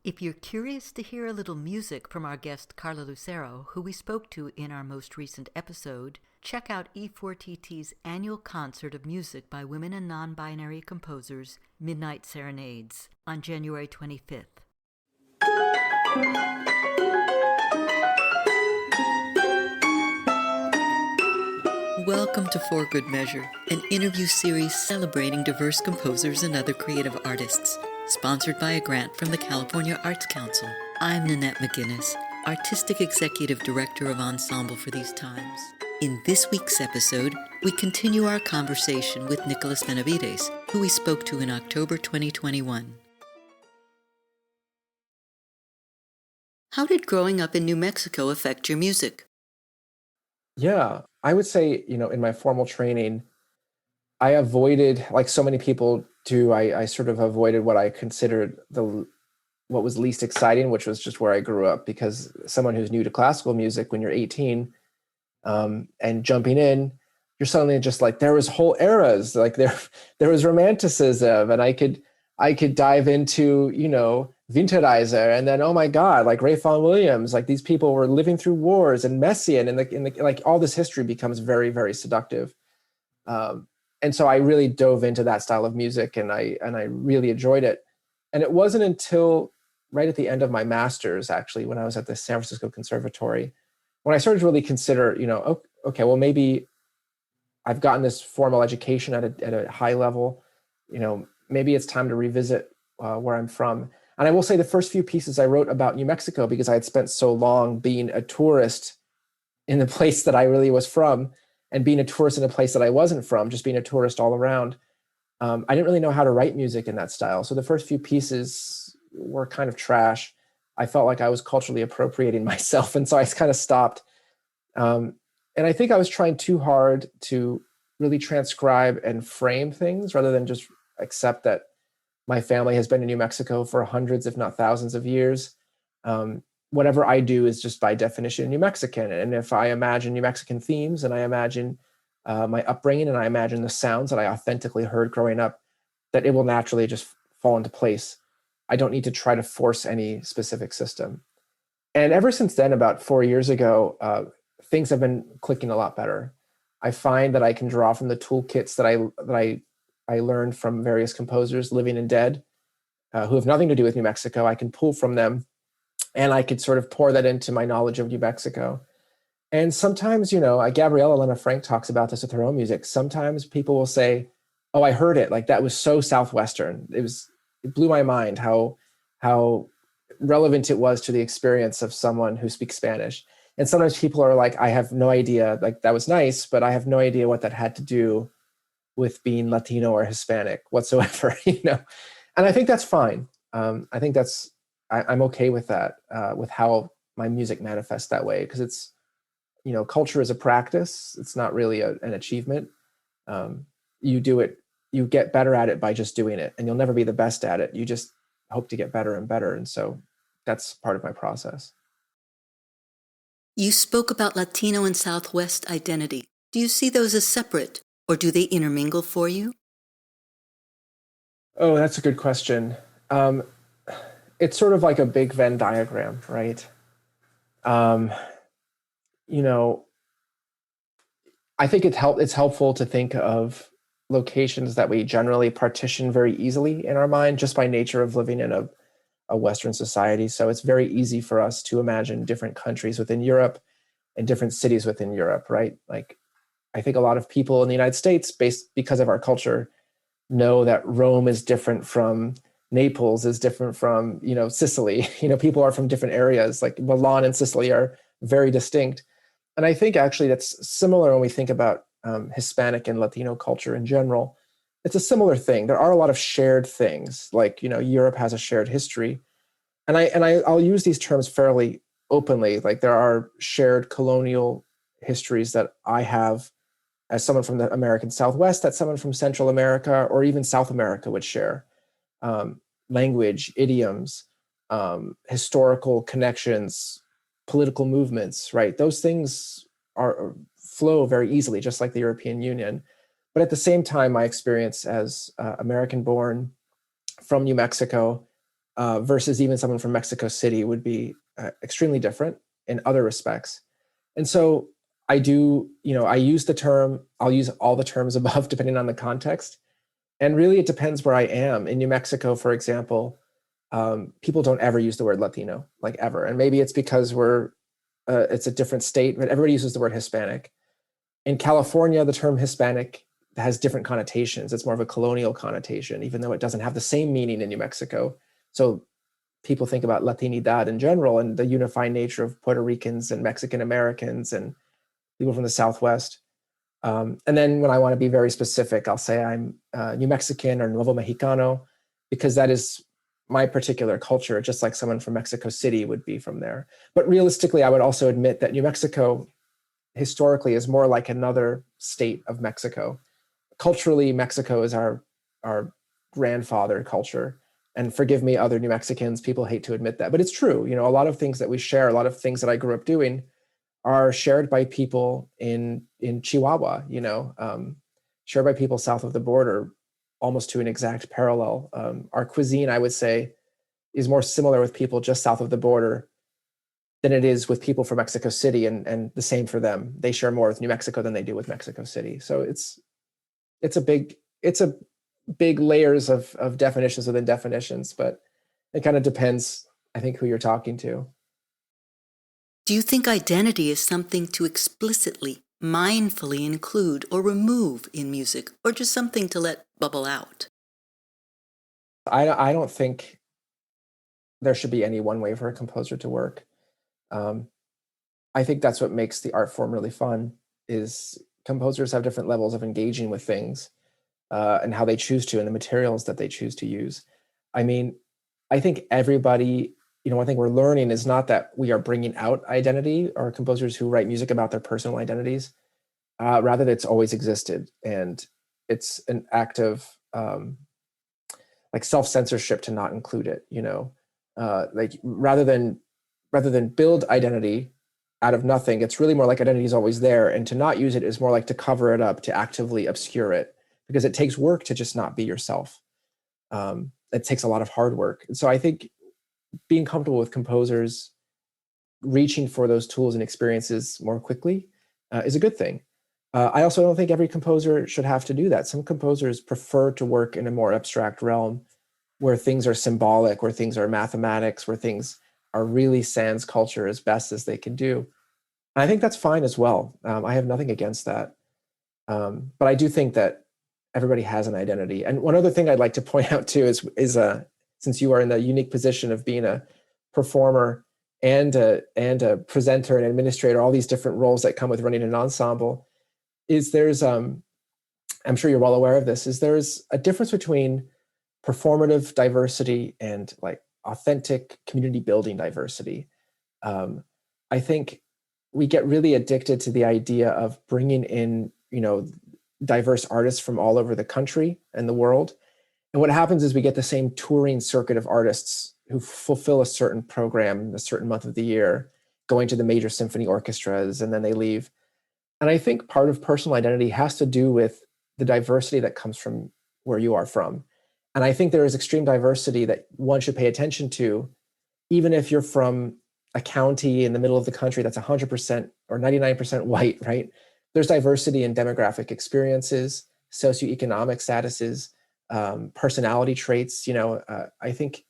If you're curious to hear a little music from our guest Carla Lucero, who we spoke to in our most recent episode, check out E4TT's annual concert of music by women and non-binary composers, Midnight Serenades, on January 25th. Welcome to For Good Measure, an interview series celebrating diverse composers and other creative artists, sponsored by a grant from the California Arts Council. I'm Nanette McGuinness, Artistic Executive Director of Ensemble for these times. In this week's episode, we continue our conversation with Nicolas Benavides, who we spoke to in October 2021. How did growing up in New Mexico affect your music? Yeah, I would say, in my formal training, I avoided, like so many people do, I sort of avoided what I considered what was least exciting, which was just where I grew up. Because someone who's new to classical music, when you're 18 and jumping in, you're suddenly just like, there was whole eras, like there was romanticism, and I could dive into, Winterreise, and then, oh my God, like Ray Vaughan Williams, like these people were living through wars, and Messiaen, and like all this history becomes very, very seductive. And so I really dove into that style of music, and I really enjoyed it. And it wasn't until right at the end of my master's, actually, when I was at the San Francisco Conservatory, when I started to really consider, okay, well, maybe I've gotten this formal education at a high level, maybe it's time to revisit where I'm from. And I will say the first few pieces I wrote about New Mexico, because I had spent so long being a tourist in the place that I really was from, and being a tourist in a place that I wasn't from, just being a tourist all around. I didn't really know how to write music in that style. So the first few pieces were kind of trash. I felt like I was culturally appropriating myself. And so I kind of stopped. And I think I was trying too hard to really transcribe and frame things rather than just accept that my family has been in New Mexico for hundreds, if not thousands of years. Whatever I do is just by definition New Mexican. And if I imagine New Mexican themes, and I imagine my upbringing, and I imagine the sounds that I authentically heard growing up, that it will naturally just fall into place. I don't need to try to force any specific system. And ever since then, about 4 years ago, things have been clicking a lot better. I find that I can draw from the toolkits that I learned from various composers, living and dead, who have nothing to do with New Mexico. I can pull from them, and I could sort of pour that into my knowledge of New Mexico. And sometimes, Gabriella Lena Frank talks about this with her own music. Sometimes people will say, oh, I heard it. Like that was so Southwestern. It blew my mind how relevant it was to the experience of someone who speaks Spanish. And sometimes people are like, I have no idea, like that was nice, but I have no idea what that had to do with being Latino or Hispanic whatsoever, And I think that's fine. I think I'm okay with that, with how my music manifests that way, because it's, culture is a practice. It's not really an achievement. You do it, you get better at it by just doing it, and you'll never be the best at it. You just hope to get better and better. And so that's part of my process. You spoke about Latino and Southwest identity. Do you see those as separate, or do they intermingle for you? Oh, that's a good question. It's sort of like a big Venn diagram, right? I think it's helpful to think of locations that we generally partition very easily in our mind, just by nature of living in a Western society. So it's very easy for us to imagine different countries within Europe and different cities within Europe, right? Like, I think a lot of people in the United States, because of our culture, know that Rome is different from Naples, is different from, Sicily. People are from different areas, like Milan and Sicily are very distinct. And I think actually that's similar when we think about Hispanic and Latino culture in general. It's a similar thing. There are a lot of shared things, like, Europe has a shared history. And I'll use these terms fairly openly. Like, there are shared colonial histories that I have as someone from the American Southwest, that someone from Central America or even South America would share. Language, idioms, historical connections, political movements, right? Those things flow very easily, just like the European Union. But at the same time, my experience as American-born from New Mexico versus even someone from Mexico City would be extremely different in other respects. And so I do, I use the term, I'll use all the terms above depending on the context. And really it depends where I am. In New Mexico, for example, people don't ever use the word Latino, like ever. And maybe it's because it's a different state, but everybody uses the word Hispanic. In California, the term Hispanic has different connotations. It's more of a colonial connotation, even though it doesn't have the same meaning in New Mexico. So people think about Latinidad in general and the unifying nature of Puerto Ricans and Mexican Americans and people from the Southwest. And then when I want to be very specific, I'll say I'm New Mexican or Nuevo Mexicano, because that is my particular culture, just like someone from Mexico City would be from there. But realistically, I would also admit that New Mexico historically is more like another state of Mexico. Culturally, Mexico is our grandfather culture. And forgive me, other New Mexicans, people hate to admit that, but it's true. A lot of things that we share, a lot of things that I grew up doing are shared by people in Chihuahua, shared by people south of the border, almost to an exact parallel. Our cuisine, I would say, is more similar with people just south of the border than it is with people from Mexico City, and the same for them. They share more with New Mexico than they do with Mexico City. So it's a big layers of definitions within definitions, but it kind of depends, I think, who you're talking to. Do you think identity is something to explicitly, mindfully include or remove in music, or just something to let bubble out? I don't think there should be any one way for a composer to work. I think that's what makes the art form really fun, is composers have different levels of engaging with things and how they choose to, and the materials that they choose to use. I mean, I think everybody, one thing we're learning is not that we are bringing out identity, or composers who write music about their personal identities, rather that it's always existed. And it's an act of like self-censorship to not include it, like rather than build identity out of nothing, it's really more like identity is always there. And to not use it is more like to cover it up, to actively obscure it, because it takes work to just not be yourself. It takes a lot of hard work. And so I think being comfortable with composers reaching for those tools and experiences more quickly is a good thing. I also don't think every composer should have to do that. Some composers prefer to work in a more abstract realm where things are symbolic, where things are mathematics, where things are really sans culture as best as they can do. And I think that's fine as well. I have nothing against that. But I do think that everybody has an identity. And one other thing I'd like to point out too is since you are in the unique position of being a performer and a presenter and administrator, all these different roles that come with running an ensemble, there's I'm sure you're well aware of this, there's a difference between performative diversity and like authentic community building diversity. I think we get really addicted to the idea of bringing in, diverse artists from all over the country and the world. And what happens is we get the same touring circuit of artists who fulfill a certain program a certain month of the year, going to the major symphony orchestras, and then they leave. And I think part of personal identity has to do with the diversity that comes from where you are from. And I think there is extreme diversity that one should pay attention to, even if you're from a county in the middle of the country that's 100% or 99% white, right? There's diversity in demographic experiences, socioeconomic statuses, personality traits. I think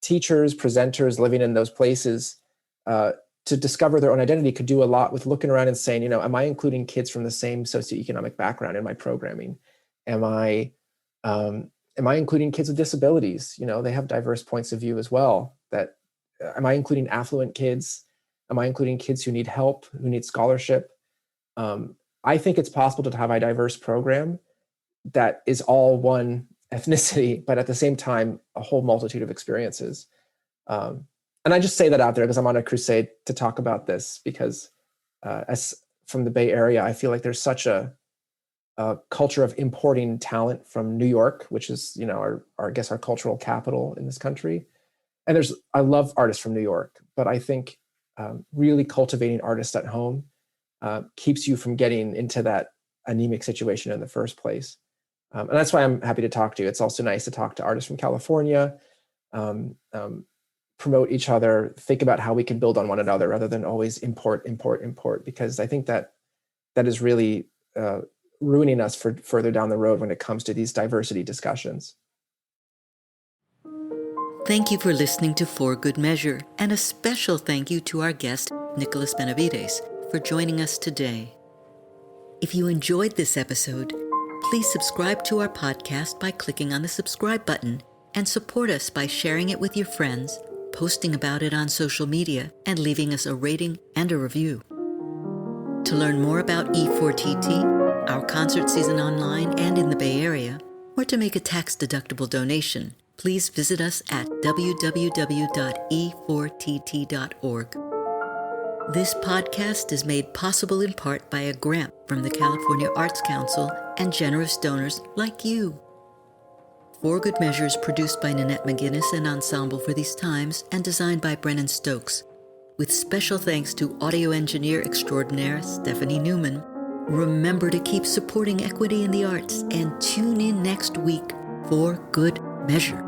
teachers, presenters living in those places to discover their own identity could do a lot with looking around and saying, am I including kids from the same socioeconomic background in my programming? Am I including kids with disabilities? They have diverse points of view as well. Am I including affluent kids? Am I including kids who need help, who need scholarship? I think it's possible to have a diverse program that is all one ethnicity, but at the same time, a whole multitude of experiences. And I just say that out there because I'm on a crusade to talk about this, because as from the Bay Area, I feel like there's such a culture of importing talent from New York, which is, I guess our cultural capital in this country. And I love artists from New York, but I think really cultivating artists at home keeps you from getting into that anemic situation in the first place. And that's why I'm happy to talk to you. It's also nice to talk to artists from California, promote each other, think about how we can build on one another rather than always import, because I think that is really ruining us for further down the road when it comes to these diversity discussions. Thank you for listening to For Good Measure, and a special thank you to our guest, Nicolas Benavides, for joining us today. If you enjoyed this episode, please subscribe to our podcast by clicking on the subscribe button, and support us by sharing it with your friends, posting about it on social media, and leaving us a rating and a review. To learn more about E4TT, our concert season online and in the Bay Area, or to make a tax-deductible donation, please visit us at www.e4tt.org. This podcast is made possible in part by a grant from the California Arts Council and generous donors like you. For Good Measure is produced by Nanette McGuinness and Ensemble for These Times and designed by Brennan Stokes, with special thanks to audio engineer extraordinaire Stephanie Neumann. Remember to keep supporting equity in the arts and tune in next week for Good Measure.